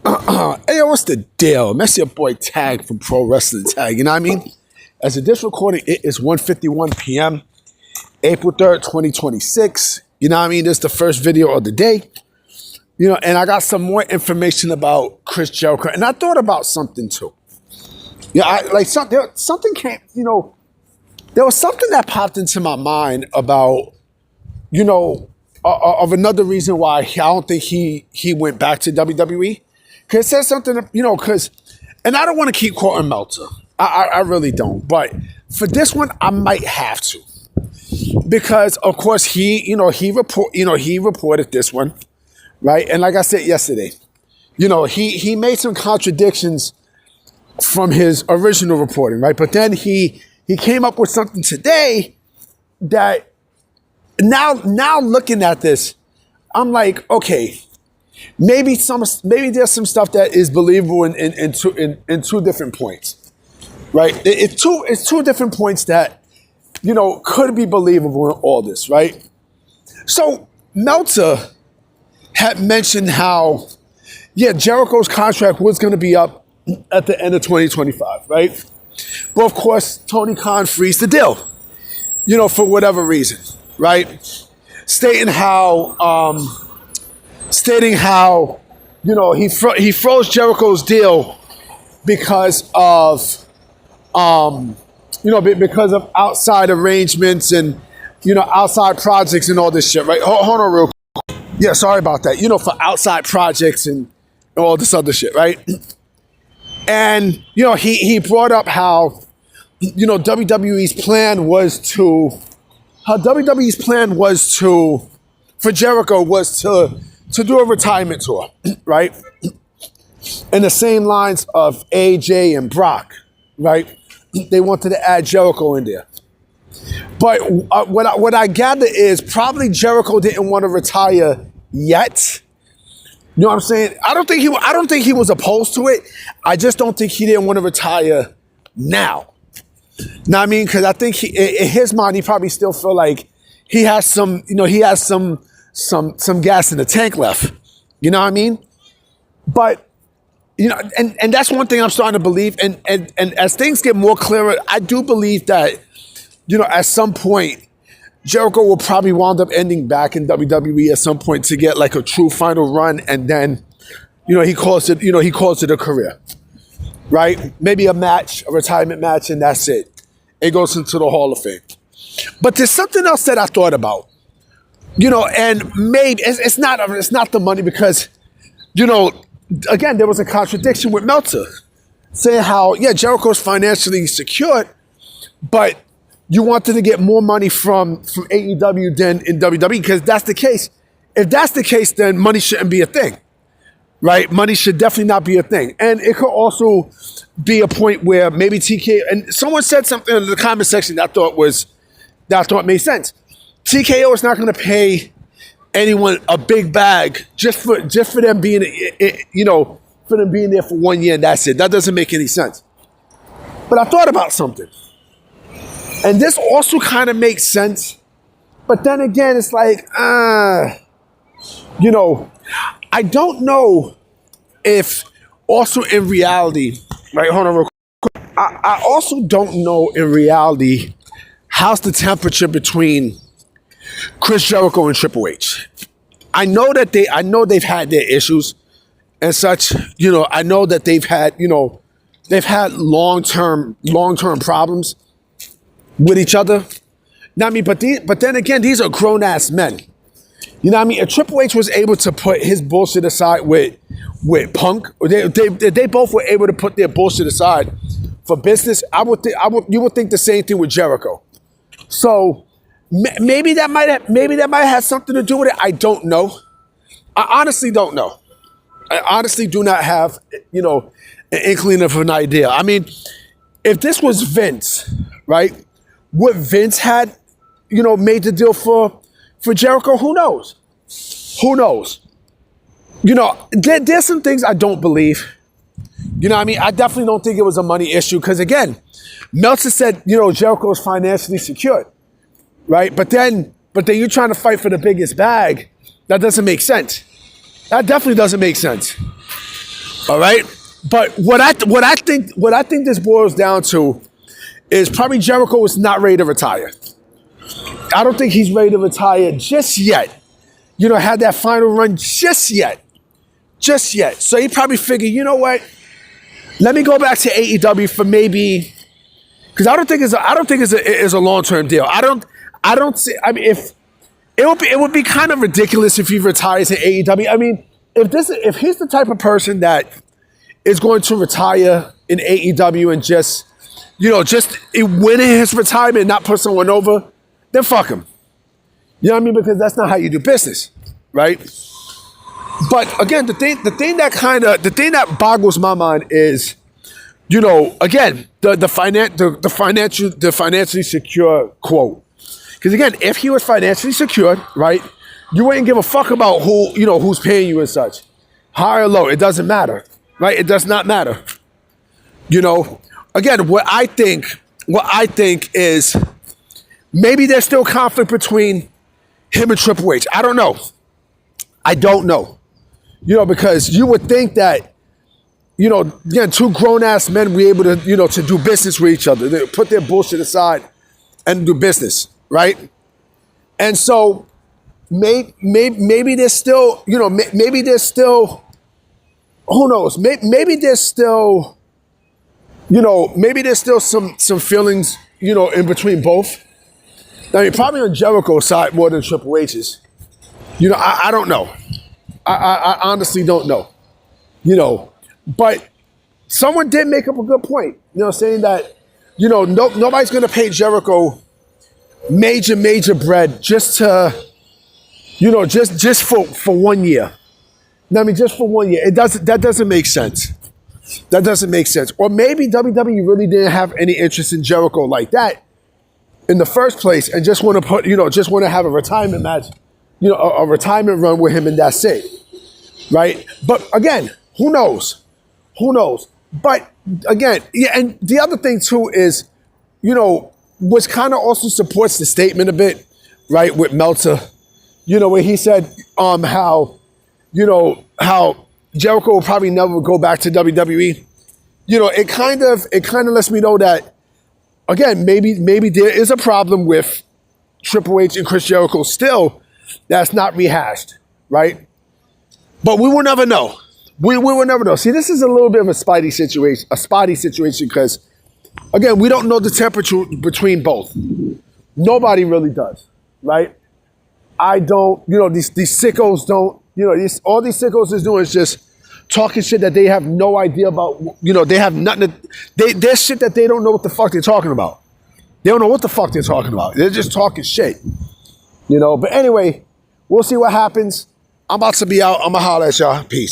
Hey, yo, what's the deal? That's your boy Tag from Pro Wrestling Tag. You know what I mean? As of this recording, it is 1:51 p.m., April 3rd, 2026. You know what I mean? This is the first video of the day. You know, and I got some more information about Chris Jericho. And I thought about something too. Yeah, something came, there was something that popped into my mind about, of another reason why I don't think he went back to WWE. Because it says something, and I don't want to keep quoting Meltzer. I really don't. But for this one, I might have to. Because, of course, he reported this one, right? And like I said yesterday, he made some contradictions from his original reporting, right? But then he came up with something today that now looking at this, I'm like, okay, maybe there's some stuff that is believable in two different points, right? It's two different points that could be believable in all this, right? So Meltzer had mentioned how Jericho's contract was going to be up at the end of 2025, right? But of course, Tony Khan frees the deal, for whatever reason, right? Stating how he froze Jericho's deal because of because of outside arrangements and outside projects and all this shit, right? Hold on real quick. Yeah, sorry about that. For outside projects and all this other shit, right? And he brought up how WWE's plan was for Jericho was to do a retirement tour, right? In the same lines of AJ and Brock, right? They wanted to add Jericho in there. But what I gather is probably Jericho didn't want to retire yet. You know what I'm saying? I don't think he was opposed to it. I just don't think he didn't want to retire now. Know what I mean? Because I think in his mind, he probably still feel like he has some gas in the tank left. You know what I mean? But and that's one thing I'm starting to believe. And as things get more clearer, I do believe that at some point Jericho will probably wind up ending back in WWE at some point to get like a true final run, and then he calls it a career, right? Maybe a retirement match, and that's it. It goes into the Hall of Fame. But there's something else that I thought about, and maybe it's not the money because, again, there was a contradiction with Meltzer saying how, Jericho's financially secured, but you wanted to get more money from AEW than in WWE, because that's the case. If that's the case, then money shouldn't be a thing, right? Money should definitely not be a thing. And it could also be a point where maybe TK, and someone said something in the comment section that I thought made sense. TKO is not going to pay anyone a big bag just for them being, for them being there for 1 year and that's it. That doesn't make any sense. But I thought about something. And this also kind of makes sense. But then again, it's like, I don't know if also in reality, right, hold on real quick. I also don't know in reality how's the temperature between Chris Jericho and Triple H. I know they've had their issues and such. I know that they've had long-term problems with each other. You know what I mean? But then again, these are grown-ass men. You know what I mean? If Triple H was able to put his bullshit aside with Punk, they both were able to put their bullshit aside for business. You would think the same thing with Jericho. So maybe that might have something to do with it. I don't know. I honestly don't know. I honestly do not have an inkling of an idea. I mean, if this was Vince, right? Would Vince had made the deal for Jericho? Who knows? Who knows? There's some things I don't believe. You know what I mean? I definitely don't think it was a money issue because, again, Meltzer said, Jericho is financially secured, right? But then you're trying to fight for the biggest bag. That doesn't make sense. That definitely doesn't make sense. All right. But what I think this boils down to is probably Jericho is not ready to retire. I don't think he's ready to retire just yet. Had that final run just yet. Just yet. So he probably figured, you know what? Let me go back to AEW for maybe, because I don't think it's a long-term deal. I don't see. I mean, if it would be kind of ridiculous if he retires in AEW. I mean, if he's the type of person that is going to retire in AEW and just winning his retirement and not put someone over, then fuck him. You know what I mean? Because that's not how you do business, right? But again, the thing that boggles my mind is, again, the financially secure quote. Because again, if he was financially secured, right, you wouldn't give a fuck about who's paying you and such, high or low. It doesn't matter, right? It does not matter. Again, what I think is maybe there's still conflict between him and Triple H. I don't know. Because you would think that, again, two grown-ass men be able to, to do business with each other. They put their bullshit aside and do business, right? And so maybe there's still, maybe there's still, who knows? Maybe there's still, maybe there's still some feelings, in between both. I mean, probably on Jericho's side more than Triple H's. I don't know. I honestly don't know. But someone did make up a good point, saying that, nobody's going to pay Jericho major bread just to, just for 1 year. I mean, just for 1 year. That doesn't make sense. That doesn't make sense. Or maybe WWE really didn't have any interest in Jericho like that in the first place and just want to have a retirement match, a retirement run with him and that's it. Right? But again, who knows? But again, yeah, and the other thing too is, which kind of also supports the statement a bit, right, with Meltzer, where he said how Jericho will probably never go back to WWE. It kind of lets me know that, again, maybe there is a problem with Triple H and Chris Jericho still that's not rehashed, right? But we will never know. We will never know. See, this is a little bit of a spotty situation because, again, we don't know the temperature between both. Nobody really does, right? I don't, these sickos don't, all these sickos is doing is just talking shit that they have no idea about. They have nothing. There's shit that they don't know what the fuck they're talking about. They don't know what the fuck they're talking about. They're just talking shit. But anyway, we'll see what happens. I'm about to be out. I'm going to holler at y'all. Peace.